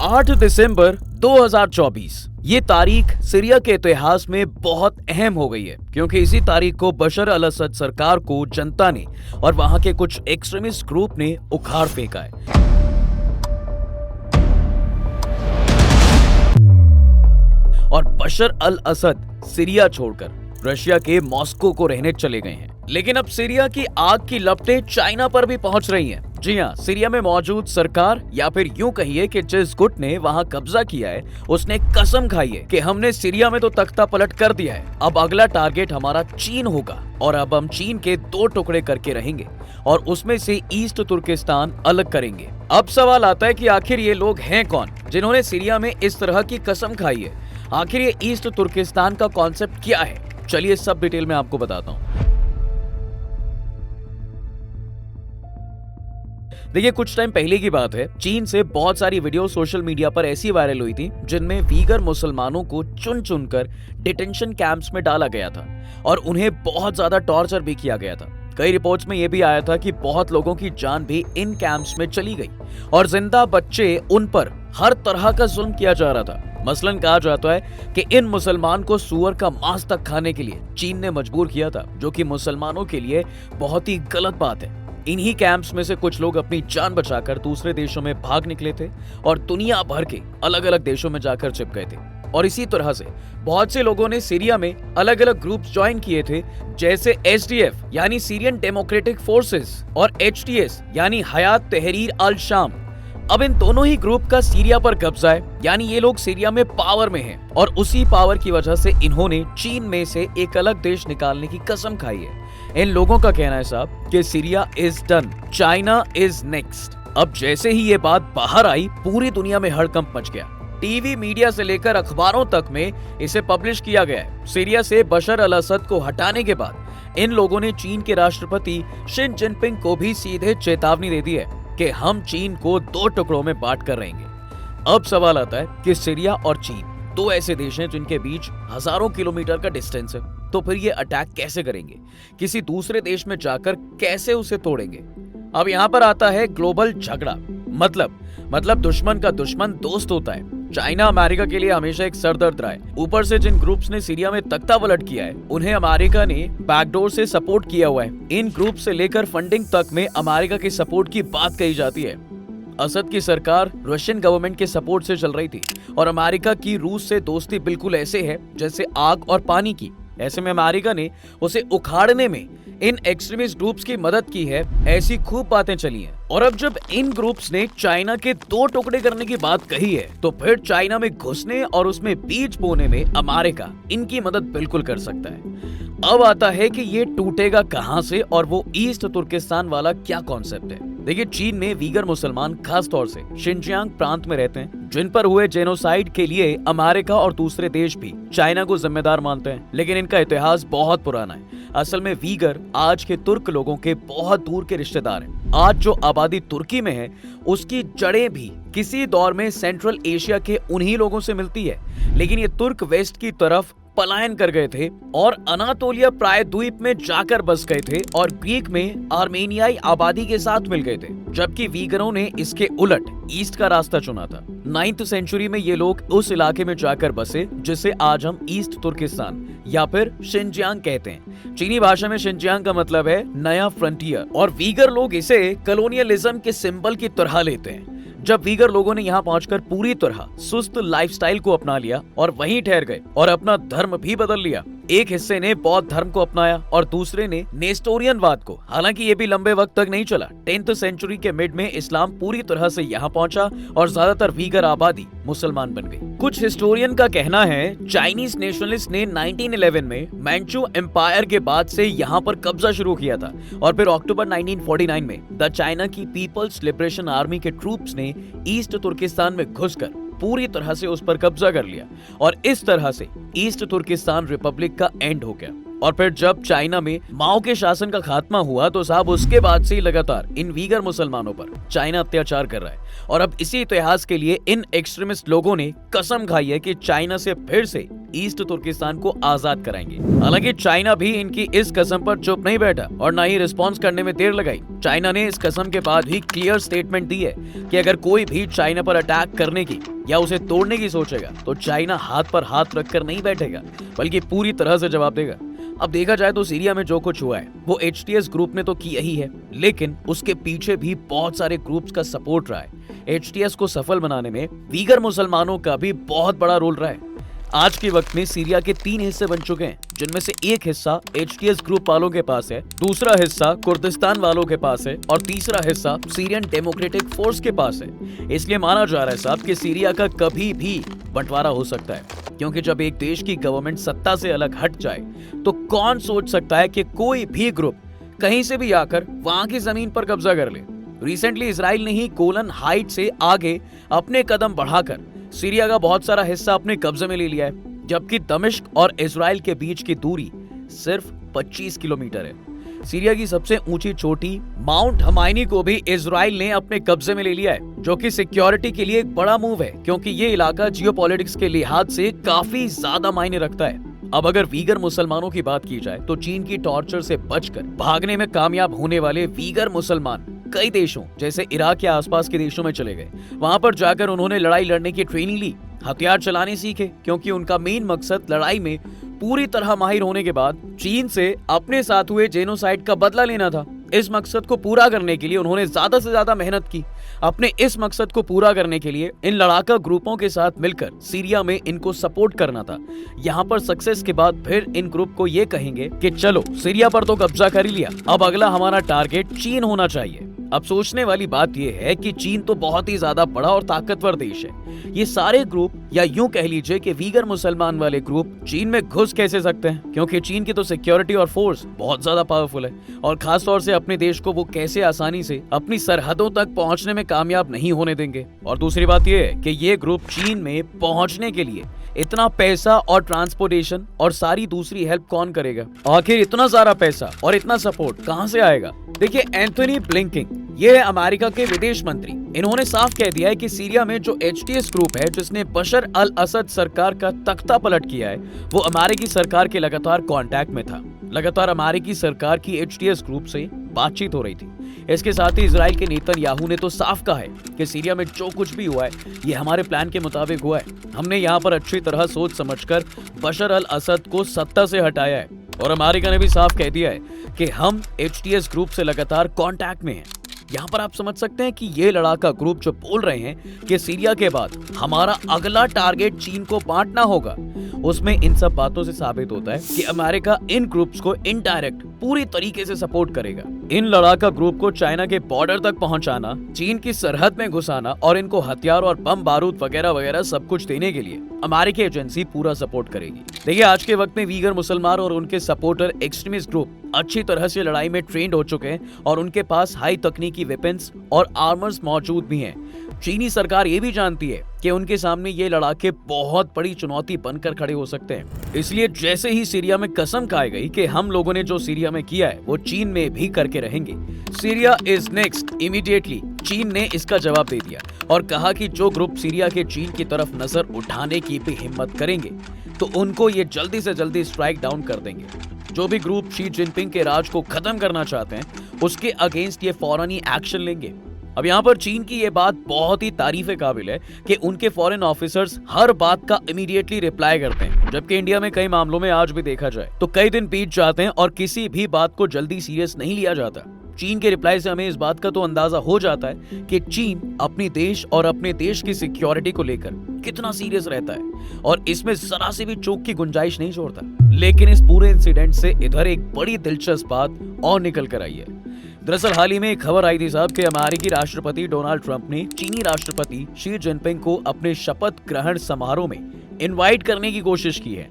8 दिसंबर 2024 ये तारीख सीरिया के इतिहास में बहुत अहम हो गई है, क्योंकि इसी तारीख को बशर अल असद सरकार को जनता ने और वहां के कुछ एक्सट्रीमिस्ट ग्रुप ने उखाड़ फेंका है। और बशर अल असद सीरिया छोड़कर रशिया के मॉस्को को रहने चले गए हैं। लेकिन अब सीरिया की आग की लपटें चाइना पर भी पहुंच रही हैं। जी हां, सीरिया में मौजूद सरकार, या फिर यूं कहिए कि जिस गुट ने वहां कब्जा किया है, उसने कसम खाई है कि हमने सीरिया में तो तख्ता पलट कर दिया है, अब अगला टारगेट हमारा चीन होगा और अब हम चीन के 2 टुकड़े करके रहेंगे और उसमें से ईस्ट तुर्किस्तान अलग करेंगे। अब सवाल आता है कि आखिर ये लोग हैं कौन जिन्होंने सीरिया में इस तरह की कसम खाई है? आखिर ये ईस्ट तुर्किस्तान का कॉन्सेप्ट क्या है? चलिए सब डिटेल में आपको बताता हूं। देखिए, कुछ टाइम पहले की बात है, चीन से बहुत सारी वीडियो सोशल मीडिया पर ऐसी वायरल हुई थी जिनमें वीगर मुसलमानों को चुन चुनकर डिटेंशन कैंप्स में डाला गया था और उन्हें बहुत ज्यादा टॉर्चर भी किया गया था। कई रिपोर्ट्स में यह भी आया था कि बहुत लोगों की जान भी इन कैंप्स में चली गई और जिंदा बच्चे उन पर हर तरह का जुल्म किया जा रहा था। मसलन कहा जाता है कि इन मुसलमान को सूअर का मांस तक खाने के लिए चीन ने मजबूर किया था, जो कि मुसलमानों के लिए बहुत ही गलत बात है। इन्हीं कैंप्स में से कुछ लोग अपनी जान बचाकर दूसरे देशों में भाग निकले थे और दुनिया भर के अलग अलग देशों में जाकर छिप गए थे। और इसी तरह से बहुत से लोगों ने सीरिया में अलग अलग ग्रुप्स ज्वाइन किए थे, जैसे एसडीएफ यानी सीरियन डेमोक्रेटिक फोर्सेस और एचटीएस यानी हयात तहरीर अल शाम। अब इन दोनों ही ग्रुप का सीरिया पर कब्जा है, यानी ये लोग सीरिया में पावर में हैं और उसी पावर की वजह से इन्होंने चीन में से एक अलग देश निकालने की कसम खाई है। इन लोगों का कहना है साहब कि Syria is done, China is next. अब जैसे ही ये बात बाहर आई, पूरी दुनिया में हड़कंप मच गया। टीवी, मीडिया से लेकर अखबारों तक में इसे पब्लिश किया गया है। सीरिया से बशर अल असद को हटाने के बाद इन लोगों ने चीन के राष्ट्रपति शी जिनपिंग को भी सीधे चेतावनी दे दी है कि हम चीन को 2 टुकड़ों में बांट कर रहेंगे। अब सवाल आता है कि सीरिया और चीन 2 ऐसे देश हैं जिनके बीच हजारों किलोमीटर का डिस्टेंस है, तो फिर ये अटैक कैसे करेंगे? किसी दूसरे देश में जाकर कैसे उसे तोड़ेंगे? अब यहाँ पर आता है ग्लोबल झगड़ा। मतलब दुश्मन का दुश्मन दोस्त होता है। चाइना अमेरिका के लिए हमेशा एक सरदर्द रहा है। ऊपर से जिन ग्रुप्स ने सीरिया में तख्ता पलट किया है, उन्हें अमेरिका ने बैकडोर से सपोर्ट किया हुआ है। इन ग्रुप से लेकर फंडिंग तक में अमेरिका के सपोर्ट की बात कही जाती है। असद की सरकार रशियन गवर्नमेंट के सपोर्ट से चल रही थी और अमेरिका की रूस से दोस्ती बिल्कुल ऐसे है जैसे आग और पानी की। ऐसे में अमेरिका ने उसे उखाड़ने में इन एक्सट्रीमिस्ट ग्रुप्स की मदद की है, ऐसी खूब बातें चली हैं। और अब जब इन ग्रुप्स ने चाइना के 2 टुकड़े करने की बात कही है, तो फिर चाइना में घुसने और उसमें बीज बोने में अमेरिका इनकी मदद बिल्कुल कर सकता है। अब आता है कि ये टूटेगा कहां से और वो ईस्ट तुर्किस्तान वाला क्या कॉन्सेप्ट है। देखिए, चीन में वीगर मुसलमान खास तौर से शिनजियांग प्रांत में रहते हैं, जिन पर हुए जेनोसाइड के लिए अमेरिका और दूसरे देश भी चाइना को जिम्मेदार मानते हैं। लेकिन इनका इतिहास बहुत पुराना है। असल में वीगर आज के तुर्क लोगों के बहुत दूर के रिश्तेदार हैं। आज जो आबादी तुर्की में है, उसकी जड़ें भी किसी दौर में सेंट्रल एशिया के उन्हीं लोगों से मिलती है। लेकिन ये तुर्क वेस्ट की तरफ पलायन कर गए थे और अनातोलिया प्रायद्वीप में जाकर बस गए थे और ग्रीक में आर्मेनियाई आबादी के साथ मिल गए थे, जबकि वीगरों ने इसके उलट ईस्ट का रास्ता चुना था। 9th सेंचुरी में ये लोग उस इलाके में जाकर बसे जिसे आज हम ईस्ट तुर्किस्तान या फिर शिनजियांग कहते हैं। चीनी भाषा में शिनजियांग का मतलब है नया फ्रंटियर और वीगर लोग इसे कॉलोनियलिज्म के सिंबल की तरह लेते हैं। जब वीगर लोगों ने यहाँ पहुंचकर पूरी तरह सुस्त लाइफस्टाइल को अपना लिया और वहीं ठहर गए और अपना धर्म भी बदल लिया। एक हिस्से ने बौद्ध धर्म को अपनाया और दूसरे ने नेस्टोरियनवाद को। हालांकि ये भी लंबे वक्त तक नहीं चला। 10th सेंचुरी के मिड में इस्लाम पूरी तरह से यहाँ पहुंचा और ज्यादातर वीगर आबादी मुसलमान बन गई। कुछ हिस्टोरियन का कहना है चाइनीज नेशनलिस्ट ने 1911 में मैंचू एम्पायर के बाद से यहाँ पर कब्जा शुरू किया था और फिर अक्टूबर 1949 में द चाइना की पीपल्स लिबरेशन आर्मी के ट्रूप्स ने ईस्ट तुर्किस्तान में घुसकर पूरी तरह से उस पर कब्जा कर लिया और इस तरह से ईस्ट तुर्किस्तान रिपब्लिक का एंड हो गया। और फिर जब चाइना में माओ के शासन का खात्मा हुआ, तो साहब उसके बाद से ही लगातार इन वीगर मुसलमानों पर चाइना अत्याचार कर रहा है और अब इसी इतिहास के लिए इन एक्सट्रीमिस्ट लोगों ने कसम खाई है कि चाइना से फिर से ईस्ट तुर्किस्तान को आजाद कराएंगे। हालांकि चाइना भी इनकी इस कसम पर चुप नहीं बैठा और न ही रिस्पॉन्स करने में देर लगाई। चाइना ने इस कसम के बाद ही क्लियर स्टेटमेंट दी है कि अगर कोई भी चाइना पर अटैक करने की या उसे तोड़ने की सोचेगा तो चाइना हाथ पर हाथ रखकर नहीं बैठेगा, बल्कि पूरी तरह से जवाब देगा। अब देखा जाए तो सीरिया में जो कुछ हुआ है वो एचटीएस ग्रुप ने तो किया ही है, लेकिन उसके पीछे भी बहुत सारे ग्रुप्स का सपोर्ट रहा है। एचटीएस को सफल बनाने में वीगर मुसलमानों का भी बहुत बड़ा रोल रहा है। आज के वक्त में सीरिया के 3 हिस्से बन चुके हैं, जिनमें से एक हिस्सा एचटीएस ग्रुप वालों के पास है, दूसरा हिस्सा कुर्दिस्तान वालों के पास है और तीसरा हिस्सा सीरियन डेमोक्रेटिक फोर्स के पास है। इसलिए माना जा रहा है साहब कि सीरिया का कभी भी बंटवारा हो सकता है, क्योंकि जब एक देश की गवर्नमेंट सत्ता से अलग हट जाए तो कौन सोच सकता है कि कोई भी ग्रुप कहीं से भी आकर वहां की जमीन पर कब्जा कर ले। रिसेंटली इजराइल ने ही गोलन हाइट से आगे अपने कदम बढ़ाकर सीरिया का बहुत सारा हिस्सा अपने कब्जे में ले लिया है, जबकि दमिश्क और इजराइल के बीच की दूरी सिर्फ 25 किलोमीटर है। सीरिया की सबसे ऊंची चोटी माउंट हमाइनी को भी इजराइल ने अपने कब्जे में ले लिया है, जो कि सिक्योरिटी के लिए एक बड़ा मूव है, क्योंकि ये इलाका जियोपॉलिटिक्स के लिहाज से काफी ज्यादा मायने रखता है। अब अगर वीगर मुसलमानों की बात की जाए तो चीन की टॉर्चर से बचकर भागने में कामयाब होने वाले वीगर मुसलमान कई देशों जैसे इराक या आसपास के देशों में चले गए। वहां पर जाकर उन्होंने लड़ाई लड़ने की ट्रेनिंग ली, हथियार चलाने सीखे, क्योंकि उनका मेन मकसद लड़ाई में पूरी तरह माहिर होने के बाद चीन से अपने साथ हुए जेनोसाइड का बदला लेना था। इस मकसद को पूरा करने के लिए उन्होंने ज्यादा से ज्यादा मेहनत की। अपने इस मकसद को पूरा करने के लिए इन लड़ाका ग्रुपों के साथ मिलकर सीरिया में इनको सपोर्ट करना था। यहाँ पर सक्सेस के बाद फिर इन ग्रुप को ये कहेंगे कि चलो सीरिया पर तो कब्जा कर ही लिया, अब अगला हमारा टारगेट चीन होना चाहिए। अब सोचने वाली बात यह है कि चीन तो बहुत ही ज्यादा बड़ा और ताकतवर देश है। ये सारे ग्रुप या यूं कह लीजिए कि वीगर मुसलमान वाले ग्रुप चीन में घुस कैसे सकते हैं, क्योंकि चीन की तो सिक्योरिटी और फोर्स बहुत ज्यादा पावरफुल है, और खास तौर से अपने देश को वो कैसे आसानी से अपनी सरहदों तक पहुंचने में कामयाब नहीं होने देंगे। और दूसरी बात यह है कि ये ग्रुप चीन में पहुंचने के लिए इतना पैसा और ट्रांसपोर्टेशन और सारी दूसरी हेल्प कौन करेगा? आखिर इतना सारा पैसा और इतना सपोर्ट कहां से आएगा? देखिए, एंथनी ब्लिंकिन ये है अमेरिका के विदेश मंत्री। इन्होंने साफ कह दिया है कि सीरिया में जो एचटीएस ग्रुप है जिसने बशर अल असद सरकार का तख्ता पलट किया है, वो अमेरिकी सरकार के लगातार कांटेक्ट में था। लगातार अमेरिकी सरकार की एचटीएस ग्रुप से बातचीत हो रही थी। इसके साथ ही इजराइल के नेतन्याहू ने तो साफ कहा है कि सीरिया में जो कुछ भी हुआ है ये हमारे प्लान के मुताबिक हुआ है। हमने यहाँ पर अच्छी तरह सोच समझकर बशर अल असद को सत्ता से हटाया है। और अमेरिका ने भी साफ कह दिया है कि हम एचटीएस ग्रुप से लगातार कांटेक्ट में हैं। यहाँ पर आप समझ सकते हैं कि ये लड़ाका ग्रुप जो बोल रहे हैं कि सीरिया के बाद हमारा अगला टारगेट चीन को बांटना होगा, उसमें इन सब बातों से साबित होता है कि अमेरिका इन ग्रुप्स को इनडायरेक्ट पूरी तरीके से सपोर्ट करेगा। इन लड़ाका ग्रुप को चाइना के बॉर्डर तक पहुंचाना, चीन की सरहद में घुसाना और इनको हथियार और बम बारूद वगैरह वगैरह सब कुछ देने के लिए अमेरिकी एजेंसी पूरा सपोर्ट करेगी। देखिए, आज के वक्त में वीगर मुसलमान और उनके सपोर्टर एक्सट्रीमिस्ट ग्रुप अच्छी तरह से लड़ाई में ट्रेंड हो चुके हैं और उनके पास हाई तकनीकी वेपन्स और आर्मर्स मौजूद भी हैं। चीनी सरकार ये भी जानती है कि उनके सामने ये लड़ाके बहुत बड़ी चुनौती बनकर खड़े हो सकते हैं। इसलिए जैसे ही सीरिया में कसम खाई गई कि हम लोगों ने जो सीरिया में किया है वो चीन में भी करके रहेंगे, सीरिया इज नेक्स्ट, इमीडिएटली चीन ने इसका जवाब दे दिया और कहा कि जो ग्रुप सीरिया के चीन की तरफ नजर उठाने की भी हिम्मत करेंगे तो उनको ये जल्दी से जल्दी स्ट्राइक डाउन कर देंगे। जो भी ग्रुप शी जिनपिंग के राज को खत्म करना चाहते हैं उसके अगेंस्ट ये फौरन ही एक्शन लेंगे। अब यहाँ पर चीन की ये बात बहुत ही तारीफे काबिल है कि उनके फॉरेन ऑफिसर्स हर बात का इमीडिएटली रिप्लाई करते हैं, जबकि इंडिया में कई मामलों में आज भी देखा जाए तो कई दिन बीत जाते हैं और किसी भी बात को जल्दी सीरियस नहीं लिया जाता। चीन के रिप्लाई से हमें इस बात का तो अंदाजा हो जाता है कि चीन अपने देश और अपने देश की सिक्योरिटी को लेकर कितना सीरियस रहता है और इसमें जरा से भी चूक की गुंजाइश नहीं छोड़ता। लेकिन इस पूरे इंसिडेंट से इधर एक बड़ी दिलचस्प बात और निकल कर आई है। दरअसल हाल ही में एक खबर आई थी साहब कि अमेरिकी राष्ट्रपति डोनाल्ड ट्रंप ने चीनी राष्ट्रपति शी जिनपिंग को अपने शपथ ग्रहण समारोह में इनवाइट करने की कोशिश की है।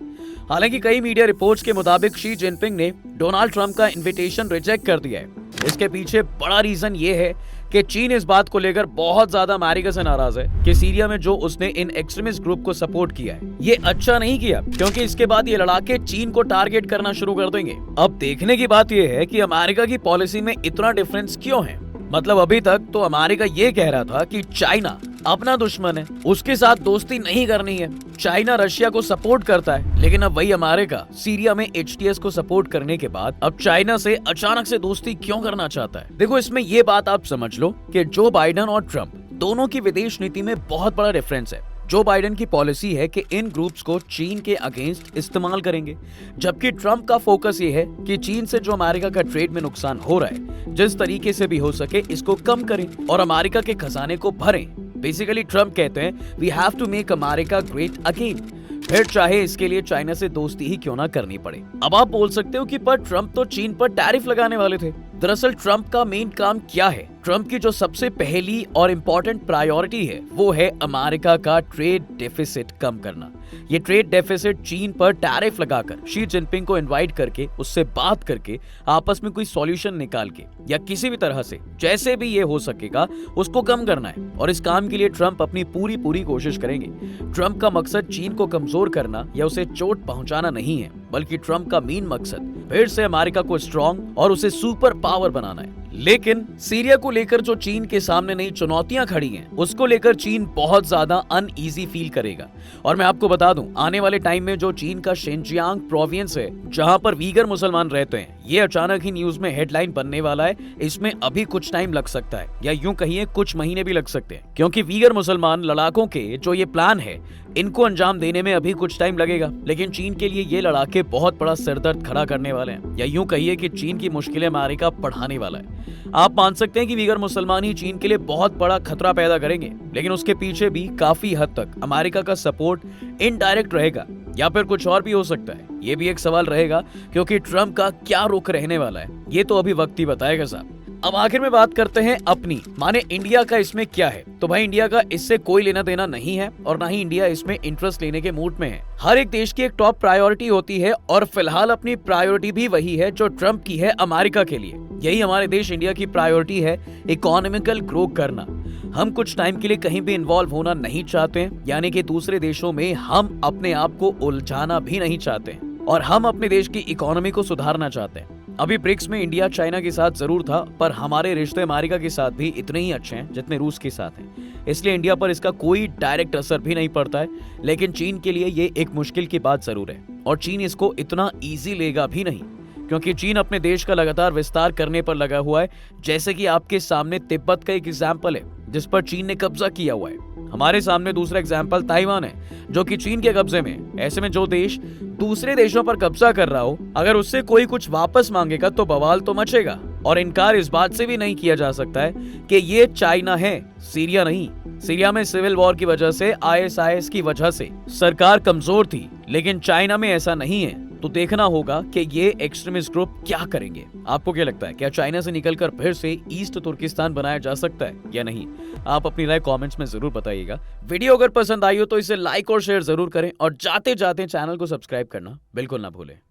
हालांकि कई मीडिया रिपोर्ट्स के मुताबिक शी जिनपिंग ने डोनाल्ड ट्रंप का इनविटेशन रिजेक्ट कर दिया है। इसके पीछे बड़ा रीजन ये है कि चीन इस बात को लेकर बहुत ज्यादा अमेरिका से नाराज है कि सीरिया में जो उसने इन एक्सट्रीमिस्ट ग्रुप को सपोर्ट किया है ये अच्छा नहीं किया, क्योंकि इसके बाद ये लड़ाके चीन को टारगेट करना शुरू कर देंगे। अब देखने की बात ये है कि अमेरिका की पॉलिसी में इतना डिफरेंस क्यों है। मतलब अभी तक तो अमेरिका ये कह रहा था कि चाइना अपना दुश्मन है, उसके साथ दोस्ती नहीं करनी है, चाइना रशिया को सपोर्ट करता है, लेकिन अब वही अमेरिका सीरिया में एचटीएस को सपोर्ट करने के बाद अब चाइना से अचानक से दोस्ती क्यों करना चाहता है। देखो, इसमें ये बात आप समझ लो कि जो बाइडेन और ट्रंप दोनों की विदेश नीति में बहुत बड़ा डिफरेंस है। जो बाइडेन की पॉलिसी है कि इन ग्रुप्स को चीन के अगेंस्ट इस्तेमाल करेंगे, जबकि ट्रंप का फोकस ये है कि चीन से जो अमेरिका का ट्रेड में नुकसान हो रहा है, जिस तरीके से भी हो सके इसको कम करें और अमेरिका के खजाने को भरें। बेसिकली ट्रंप कहते हैं we have to make America great again, फिर चाहे इसके लिए चाइना से दोस्ती ही क्यों ना करनी पड़े। अब आप बोल सकते हो कि पर ट्रंप तो चीन पर टैरिफ लगाने वाले थे। दरअसल ट्रंप का मेन काम क्या है? ट्रंप की जो सबसे पहली और इम्पोर्टेंट प्रायोरिटी है वो है अमेरिका का ट्रेड डेफिसिट कम करना। ये ट्रेड डेफिसिट चीन पर टैरिफ लगाकर, शी जिनपिंग को इनवाइट करके, उससे बात करके, आपस में कोई सॉल्यूशन निकाल के या किसी भी तरह से जैसे भी ये हो सकेगा उसको कम करना है। और इस काम के लिए ट्रंप अपनी पूरी कोशिश करेंगे। ट्रंप का मकसद चीन को कमजोर करना या उसे चोट पहुंचाना नहीं है, बल्कि ट्रंप का मेन मकसद फिर से अमेरिका को स्ट्रॉन्ग और उसे सुपर पावर बनाना है। लेकिन सीरिया को लेकर जो चीन के सामने नई चुनौतियां खड़ी हैं, उसको लेकर चीन बहुत ज्यादा अनईजी फील करेगा। और मैं आपको बता दूं, आने वाले टाइम में जो चीन का शिनजियांग प्रोविंस है, जहां पर वीगर मुसलमान रहते हैं, ये अचानक ही न्यूज में हेडलाइन बनने वाला है। इसमें अभी कुछ टाइम लग सकता है, या यूं कहिए कुछ महीने भी लग सकते हैं, क्योंकि वीगर मुसलमान लड़ाकों के जो ये प्लान है, इनको अंजाम देने में अभी कुछ टाइम लगेगा। लेकिन चीन के लिए ये लड़ाके बहुत बड़ा सिरदर्द खड़ा करने वाले हैं, या यूं कहिए कि चीन की मुश्किलें अमेरिका बढ़ाने वाला है। आप मान सकते हैं कि वीगर मुसलमान ही चीन के लिए बहुत बड़ा खतरा पैदा करेंगे, लेकिन उसके पीछे भी काफी हद तक अमेरिका का सपोर्ट इनडायरेक्ट रहेगा, या फिर कुछ और भी हो सकता है। ये भी एक सवाल रहेगा, क्योंकि ट्रंप का क्या रुख रहने वाला है ये तो अभी वक्त ही बताएगा साहब। अब आखिर में बात करते हैं अपनी, माने इंडिया का इसमें क्या है। तो भाई इंडिया का इससे कोई लेना देना नहीं है, और ना ही इंडिया इसमें इंटरेस्ट लेने के मूड में है। हर एक देश की एक टॉप प्रायोरिटी होती है, और फिलहाल अपनी प्रायोरिटी भी वही है जो ट्रंप की है अमेरिका के लिए। यही हमारे देश इंडिया की प्रायोरिटी है, इकोनॉमिकल ग्रो करना। हम कुछ टाइम के लिए कहीं भी इन्वॉल्व होना नहीं चाहते, यानी कि दूसरे देशों में हम अपने आप को उलझाना भी नहीं चाहते, और हम अपने देश की इकोनॉमी को सुधारना चाहते हैं। अभी ब्रिक्स में इंडिया चाइना के साथ जरूर था, पर हमारे रिश्ते अमेरिका के साथ भी इतने ही अच्छे हैं जितने रूस के साथ हैं, इसलिए इंडिया पर इसका कोई डायरेक्ट असर भी नहीं पड़ता है। लेकिन चीन के लिए ये एक मुश्किल की बात जरूर है, और चीन इसको इतना ईजी लेगा भी नहीं, क्योंकि चीन अपने देश का लगातार विस्तार करने पर लगा हुआ है। जैसे कि आपके सामने तिब्बत का एक एग्जाम्पल है जिस पर चीन ने कब्जा किया हुआ है। हमारे सामने दूसरा एग्जाम्पल ताइवान है, जो कि चीन के कब्जे में। ऐसे में जो देश दूसरे देशों पर कब्जा कर रहा हो, अगर उससे कोई कुछ वापस मांगेगा तो बवाल तो मचेगा। और इनकार इस बात से भी नहीं किया जा सकता है कि ये चाइना है, सीरिया नहीं। सीरिया में सिविल वॉर की वजह से, ISIS की वजह से सरकार कमजोर थी, लेकिन चाइना में ऐसा नहीं है। तो देखना होगा कि ये एक्सट्रीमिस्ट ग्रुप क्या करेंगे। आपको क्या लगता है, क्या चाइना से निकलकर फिर से ईस्ट तुर्किस्तान बनाया जा सकता है या नहीं? आप अपनी राय कमेंट्स में जरूर बताइएगा। वीडियो अगर पसंद आई हो तो इसे लाइक और शेयर जरूर करें, और जाते जाते चैनल को सब्सक्राइब करना बिल्कुल ना भूलें।